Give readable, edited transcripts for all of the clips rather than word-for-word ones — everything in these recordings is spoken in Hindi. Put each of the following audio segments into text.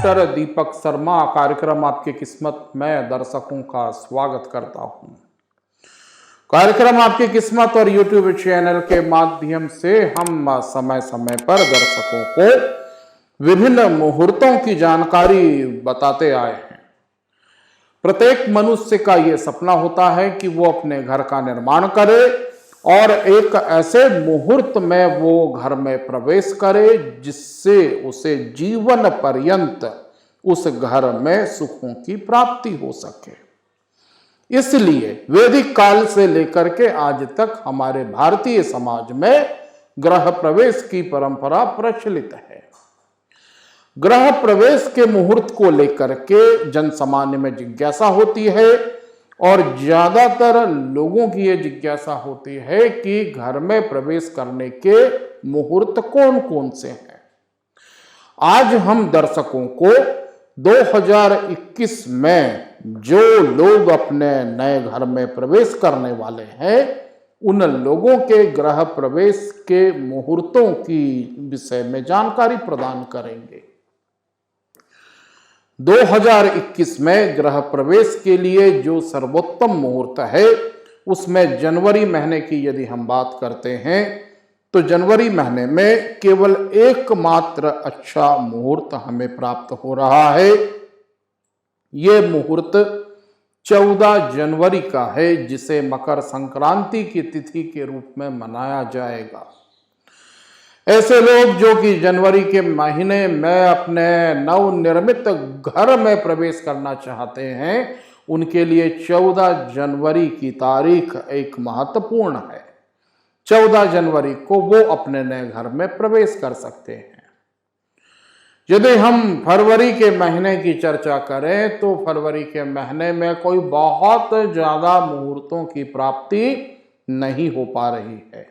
डॉक्टर दीपक शर्मा कार्यक्रम आपकी किस्मत में दर्शकों का स्वागत करता हूं। कार्यक्रम आपकी किस्मत और YouTube चैनल के माध्यम से हम समय समय पर दर्शकों को विभिन्न मुहूर्तों की जानकारी बताते आए हैं। प्रत्येक मनुष्य का यह सपना होता है कि वो अपने घर का निर्माण करे और एक ऐसे मुहूर्त में वो घर में प्रवेश करे जिससे उसे जीवन पर्यंत उस घर में सुखों की प्राप्ति हो सके। इसलिए वैदिक काल से लेकर के आज तक हमारे भारतीय समाज में गृह प्रवेश की परंपरा प्रचलित है। गृह प्रवेश के मुहूर्त को लेकर के जन सामान्य में जिज्ञासा होती है और ज्यादातर लोगों की यह जिज्ञासा होती है कि घर में प्रवेश करने के मुहूर्त कौन कौन से हैं। आज हम दर्शकों को 2021 में जो लोग अपने नए घर में प्रवेश करने वाले हैं उन लोगों के गृह प्रवेश के मुहूर्तों की विषय में जानकारी प्रदान करेंगे। 2021 में गृह प्रवेश के लिए जो सर्वोत्तम मुहूर्त है उसमें जनवरी महीने की यदि हम बात करते हैं तो जनवरी महीने में केवल एकमात्र अच्छा मुहूर्त हमें प्राप्त हो रहा है। ये मुहूर्त 14 जनवरी का है जिसे मकर संक्रांति की तिथि के रूप में मनाया जाएगा। ऐसे लोग जो कि जनवरी के महीने में अपने नवनिर्मित घर में प्रवेश करना चाहते हैं उनके लिए 14 जनवरी की तारीख एक महत्वपूर्ण है। 14 जनवरी को वो अपने नए घर में प्रवेश कर सकते हैं। यदि हम फरवरी के महीने की चर्चा करें तो फरवरी के महीने में कोई बहुत ज्यादा मुहूर्तों की प्राप्ति नहीं हो पा रही है।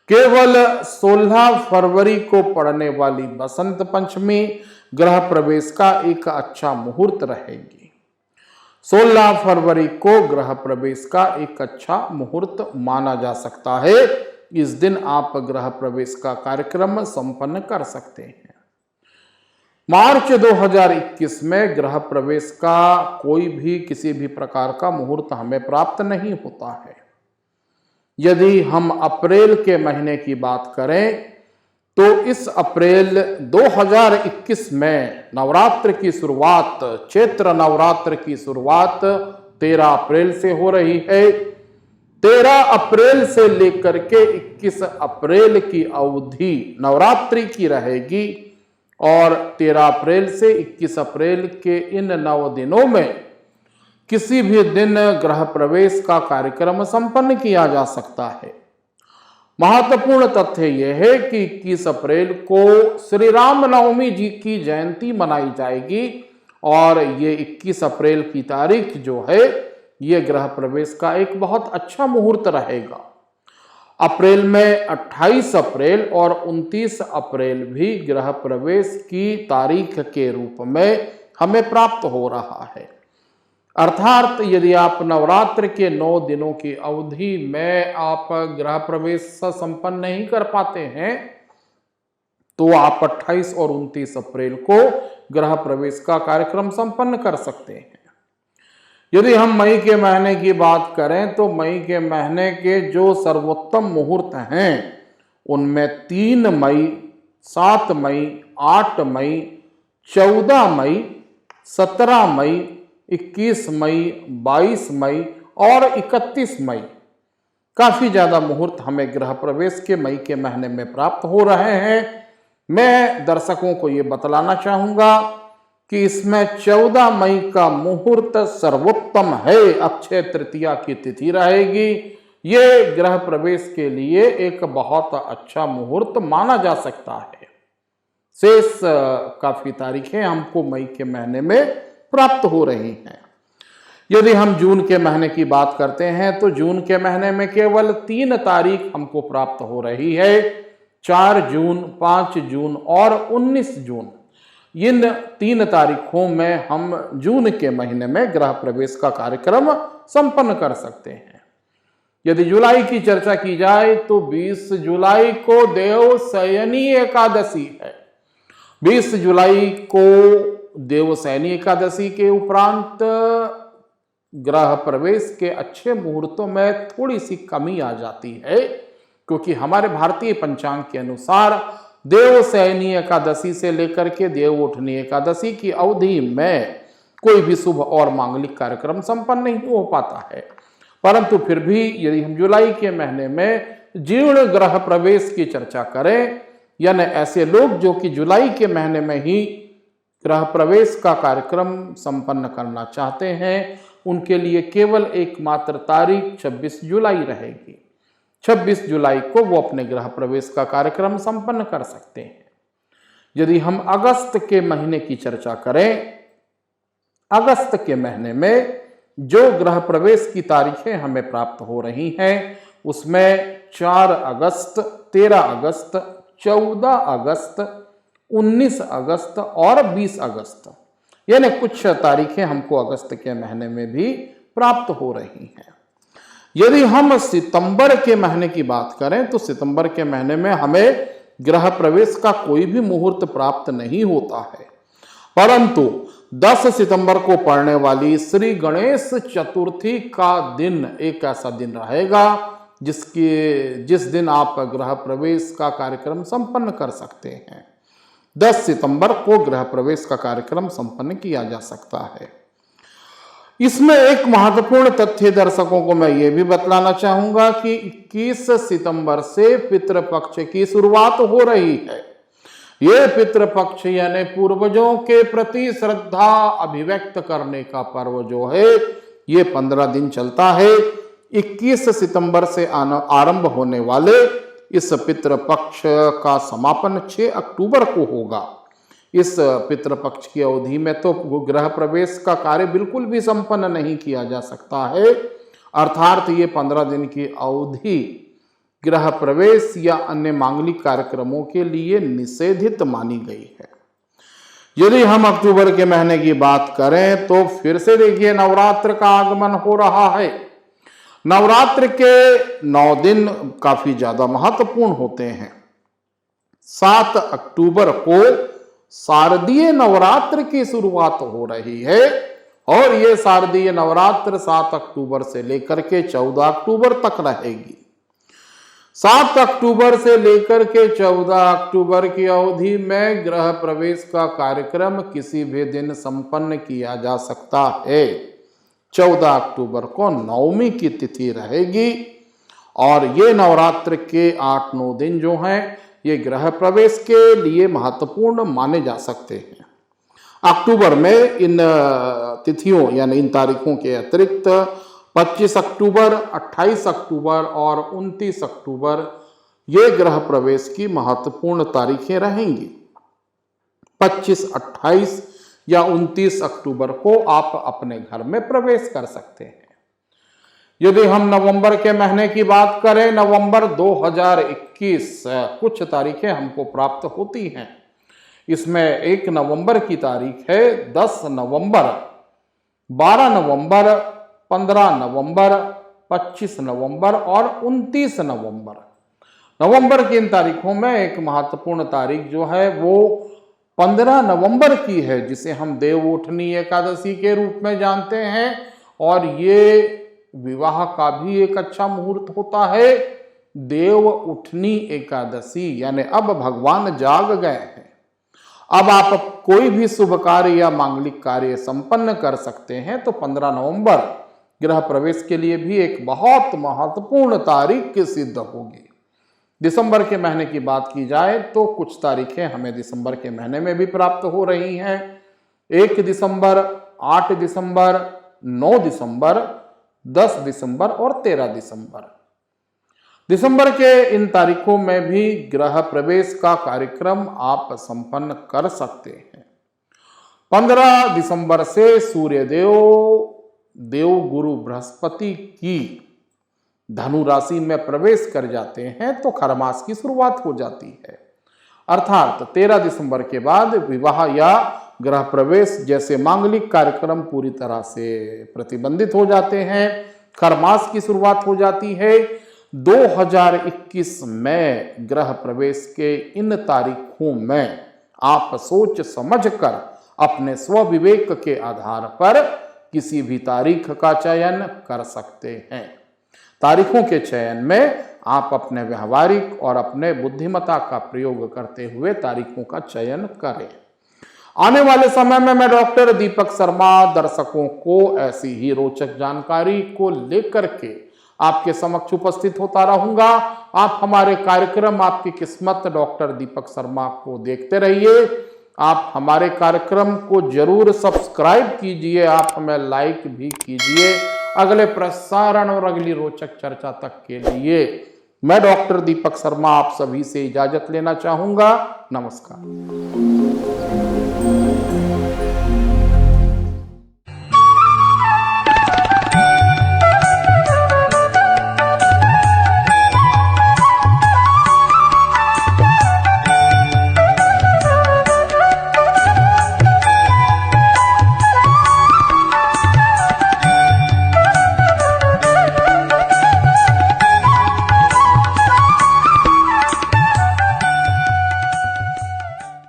केवल 16 फरवरी को पड़ने वाली बसंत पंचमी गृह प्रवेश का एक अच्छा मुहूर्त रहेगी। 16 फरवरी को गृह प्रवेश का एक अच्छा मुहूर्त माना जा सकता है। इस दिन आप गृह प्रवेश का कार्यक्रम संपन्न कर सकते हैं। मार्च 2021 में गृह प्रवेश का कोई भी किसी भी प्रकार का मुहूर्त हमें प्राप्त नहीं होता है। यदि हम अप्रैल के महीने की बात करें तो इस अप्रैल 2021 में नवरात्र की शुरुआत, चैत्र नवरात्र की शुरुआत 13 अप्रैल से हो रही है। 13 अप्रैल से लेकर के 21 अप्रैल की अवधि नवरात्रि की रहेगी और 13 अप्रैल से 21 अप्रैल के इन 9 दिनों में किसी भी दिन गृह प्रवेश का कार्यक्रम संपन्न किया जा सकता है। महत्वपूर्ण तथ्य यह है कि 21 अप्रैल को श्री राम नवमी जी की जयंती मनाई जाएगी और ये 21 अप्रैल की तारीख जो है ये गृह प्रवेश का एक बहुत अच्छा मुहूर्त रहेगा। अप्रैल में 28 अप्रैल और 29 अप्रैल भी गृह प्रवेश की तारीख के रूप में हमें प्राप्त हो रहा है। अर्थात यदि आप नवरात्र के 9 दिनों की अवधि में आप गृह प्रवेश संपन्न नहीं कर पाते हैं तो आप 28 और 29 अप्रैल को गृह प्रवेश का कार्यक्रम संपन्न कर सकते हैं। यदि हम मई के महीने की बात करें तो मई के महीने के जो सर्वोत्तम मुहूर्त हैं उनमें 3 मई, 7 मई, 8 मई, 14 मई, 17 मई, 21 मई, 22 मई और 31 मई काफी ज्यादा मुहूर्त हमें गृह प्रवेश के मई के महीने में प्राप्त हो रहे हैं। मैं दर्शकों को ये बतलाना चाहूंगा कि इसमें 14 मई का मुहूर्त सर्वोत्तम है। अक्षय तृतीया की तिथि रहेगी। ये गृह प्रवेश के लिए एक बहुत अच्छा मुहूर्त माना जा सकता है। शेष काफी तारीखें हमको मई के महीने में प्राप्त हो रही हैं। यदि हम जून के महीने की बात करते हैं तो जून के महीने में केवल 3 तारीख हमको प्राप्त हो रही है। 4 जून, 5 जून और 19 जून। इन 3 तारीखों में हम जून के महीने में गृह प्रवेश का कार्यक्रम संपन्न कर सकते हैं। यदि जुलाई की चर्चा की जाए तो 20 जुलाई को देवशयनी एकादशी है। 20 जुलाई को देवशयनी एकादशी के उपरांत ग्रह प्रवेश के अच्छे मुहूर्तों में थोड़ी सी कमी आ जाती है, क्योंकि हमारे भारतीय पंचांग के अनुसार देवशयनी एकादशी से लेकर के देवउठनी एकादशी की अवधि में कोई भी शुभ और मांगलिक कार्यक्रम संपन्न नहीं हो पाता है। परंतु फिर भी यदि हम जुलाई के महीने में जीर्ण ग्रह प्रवेश की चर्चा करें, यानी ऐसे लोग जो कि जुलाई के महीने में ही ग्रह प्रवेश का कार्यक्रम संपन्न करना चाहते हैं, उनके लिए केवल एकमात्र तारीख 26 जुलाई रहेगी। 26 जुलाई को वो अपने ग्रह प्रवेश का कार्यक्रम संपन्न कर सकते हैं। यदि हम अगस्त के महीने की चर्चा करें, अगस्त के महीने में जो ग्रह प्रवेश की तारीखें हमें प्राप्त हो रही हैं, उसमें 4 अगस्त, 13 अगस्त, 14 अगस्त, 19 अगस्त और 20 अगस्त, यानी कुछ तारीखें हमको अगस्त के महीने में भी प्राप्त हो रही हैं। यदि हम सितंबर के महीने की बात करें तो सितंबर के महीने में हमें ग्रह प्रवेश का कोई भी मुहूर्त प्राप्त नहीं होता है, परंतु 10 सितंबर को पड़ने वाली श्री गणेश चतुर्थी का दिन एक ऐसा दिन रहेगा जिस दिन आप ग्रह प्रवेश का कार्यक्रम संपन्न कर सकते हैं। 10 सितंबर को गृह प्रवेश का कार्यक्रम संपन्न किया जा सकता है। इसमें एक महत्वपूर्ण तथ्य दर्शकों को मैं ये भी बतलाना चाहूंगा कि 21 सितंबर से पितृपक्ष की शुरुआत हो रही है। ये पितृपक्ष यानी पूर्वजों के प्रति श्रद्धा अभिव्यक्त करने का पर्व जो है, ये 15 दिन चलता है। 21 सितंबर से आरंभ होने वाले इस पितृपक्ष का समापन 6 अक्टूबर को होगा। इस पितृपक्ष की अवधि में तो गृह प्रवेश का कार्य बिल्कुल भी संपन्न नहीं किया जा सकता है, अर्थात ये 15 दिन की अवधि गृह प्रवेश या अन्य मांगलिक कार्यक्रमों के लिए निषेधित मानी गई है। यदि हम अक्टूबर के महीने की बात करें तो फिर से देखिए नवरात्र का आगमन हो रहा है। नवरात्र के 9 दिन काफी ज्यादा महत्वपूर्ण होते हैं। 7 अक्टूबर को शारदीय नवरात्र की शुरुआत हो रही है और ये शारदीय नवरात्र 7 अक्टूबर से लेकर के 14 अक्टूबर तक रहेगी। 7 अक्टूबर से लेकर के 14 अक्टूबर की अवधि में गृह प्रवेश का कार्यक्रम किसी भी दिन संपन्न किया जा सकता है। 14 अक्टूबर को नवमी की तिथि रहेगी और ये नवरात्र के 8-9 दिन जो हैं, ये गृह प्रवेश के लिए महत्वपूर्ण माने जा सकते हैं। अक्टूबर में इन तिथियों यानी इन तारीखों के अतिरिक्त 25 अक्टूबर, 28 अक्टूबर और 29 अक्टूबर ये गृह प्रवेश की महत्वपूर्ण तारीखें रहेंगी। 25, 28 या 29 अक्टूबर को आप अपने घर में प्रवेश कर सकते हैं। यदि हम नवंबर के महीने की बात करें, नवंबर 2021 कुछ तारीखें हमको प्राप्त होती हैं। इसमें 1 नवंबर की तारीख है, 10 नवंबर, 12 नवंबर, 15 नवंबर, 25 नवंबर और 29 नवंबर। नवंबर की इन तारीखों में एक महत्वपूर्ण तारीख जो है वो 15 नवंबर की है, जिसे हम देवउठनी एकादशी के रूप में जानते हैं और ये विवाह का भी एक अच्छा मुहूर्त होता है। देव उठनी एकादशी यानी अब भगवान जाग गए हैं, अब आप कोई भी शुभ कार्य या मांगलिक कार्य संपन्न कर सकते हैं। तो 15 नवंबर गृह प्रवेश के लिए भी एक बहुत महत्वपूर्ण तारीख सिद्ध होगी। दिसंबर के महीने की बात की जाए तो कुछ तारीखें हमें दिसंबर के महीने में भी प्राप्त हो रही हैं। 1 दिसंबर, 8 दिसंबर, 9 दिसंबर, 10 दिसंबर और 13 दिसंबर। दिसंबर के इन तारीखों में भी गृह प्रवेश का कार्यक्रम आप संपन्न कर सकते हैं। 15 दिसंबर से सूर्यदेव देवगुरु बृहस्पति की धनु राशि में प्रवेश कर जाते हैं तो खरमास की शुरुआत हो जाती है। अर्थात 13 दिसंबर के बाद विवाह या गृह प्रवेश जैसे मांगलिक कार्यक्रम पूरी तरह से प्रतिबंधित हो जाते हैं। खरमास की शुरुआत हो जाती है। 2021 में गृह प्रवेश के इन तारीखों में आप सोच समझकर अपने स्वविवेक के आधार पर किसी भी तारीख का चयन कर सकते हैं। तारीखों के चयन में आप अपने व्यवहारिक और अपने बुद्धिमत्ता का प्रयोग करते हुए तारीखों का चयन करें। आने वाले समय में मैं डॉक्टर दीपक शर्मा दर्शकों को ऐसी ही रोचक जानकारी को लेकर के आपके समक्ष उपस्थित होता रहूंगा। आप हमारे कार्यक्रम आपकी किस्मत डॉक्टर दीपक शर्मा को देखते रहिए। आप हमारे कार्यक्रम को जरूर सब्सक्राइब कीजिए, आप हमें लाइक भी कीजिए। अगले प्रसारण और अगली रोचक चर्चा तक के लिए मैं डॉक्टर दीपक शर्मा आप सभी से इजाजत लेना चाहूंगा। नमस्कार।